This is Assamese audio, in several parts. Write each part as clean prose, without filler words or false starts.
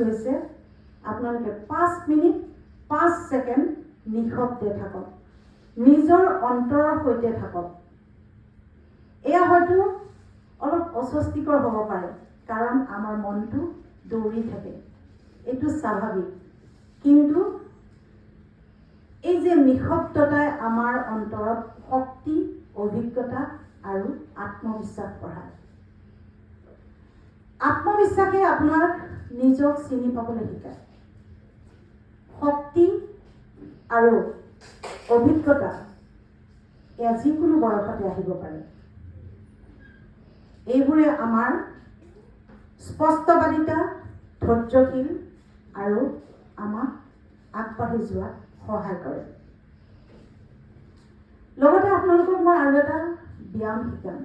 হৈছে আপোনালোকে 5 মিনিট 5 সেকেন্ড নিশব্দে থাকক, নিজৰ অন্তৰৰ সৈতে থাকক। এয়া হয়তো অলপ অস্বস্তিকৰ হ'ব পাৰে, কাৰণ আমাৰ মনটো দৌৰি থাকে, এইটো স্বাভাৱিক। কিন্তু এই যে নিশব্দতাই আমাৰ অন্তৰত শক্তি, অভিজ্ঞতা আৰু আত্মবিশ্বাস বঢ়ায়। আত্মবিশ্বাসে আপোনাক নিজক চিনি পাবলৈ শিকায়। শক্তি আৰু অভিজ্ঞতা এয়া যিকোনো বয়সতে আহিব পাৰে। এইবোৰে আমাৰ স্পষ্টবাদিতা, ধৈৰ্যশীল আৰু আমাক আগবাঢ়ি যোৱাত সহায় কৰে। লগতে আপোনালোকক মই আৰু এটা ব্যায়াম শিকাম।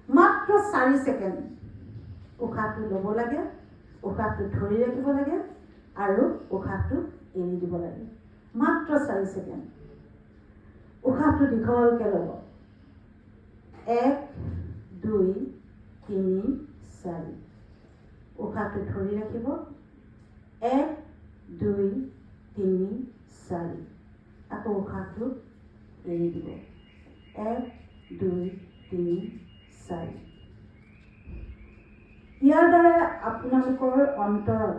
মাত্ৰ 4 সেকেন্ড উশাহটো ল'ব লাগে, উশাহটো ধৰি ৰাখিব লাগে আৰু উশাহটো এৰি দিব লাগে। মাত্ৰ 4 সেকেন্ড উশাহটো দীঘলকৈ ল'ব। 1 2 3 4 উশাহটো ধৰি ৰাখিব। 1 2 3 4 আকৌ উশাহটো এৰি দিব। 1 2 3 4 ইয়াৰ দ্বাৰা আপোনালোকৰ অন্তৰত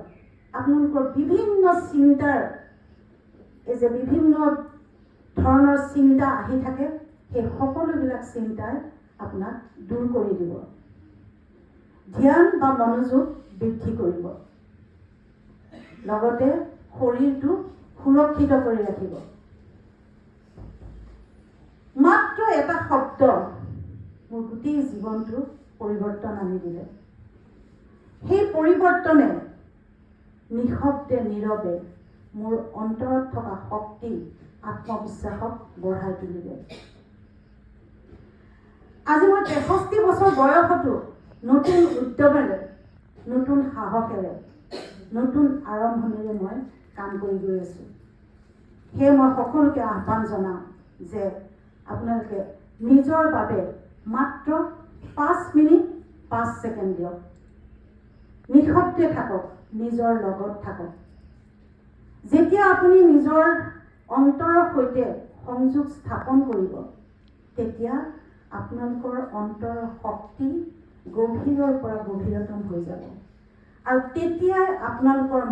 আপোনালোকৰ বিভিন্ন চিন্তাৰ এই যে বিভিন্ন ধৰণৰ চিন্তা আহি থাকে, সেই সকলোবিলাক চিন্তাই আপোনাক দূৰ কৰি দিব। ধ্যান বা মনোযোগ বৃদ্ধি কৰিব। লগতে শৰীৰটো সুৰক্ষিত কৰি ৰাখিব। মাত্ৰ এটা শব্দ মোৰ গোটেই জীৱনটো পৰিৱৰ্তন আনি দিলে। সেই পৰিৱৰ্তনে নিশব্দে নীৰৱে মোৰ অন্তৰত থকা শক্তি, আত্মবিশ্বাসক বঢ়াই তুলিলে। আজি মই 63 বছৰ বয়সতো নতুন উদ্যমেৰে, নতুন সাহসেৰে, নতুন আৰম্ভণিৰে মই কাম কৰি গৈ আছোঁ। সেয়ে মই সকলোকে আহ্বান জনাওঁ যে আপোনালোকে নিজৰ বাবে মাত্ৰ 5 মিনিট 5 সেকেন্ড দিয়ক। নিশব্দে থাকক, নিজৰ লগত থাকক। যেতিয়া আপুনি নিজৰ অন্তৰৰ সৈতে সংযোগ স্থাপন কৰিব, তেতিয়া আপোনালোকৰ অন্তৰৰ শক্তি গভীৰৰ পৰা গভীৰতম হৈ যাব। আৰু তেতিয়াই আপোনালোকৰ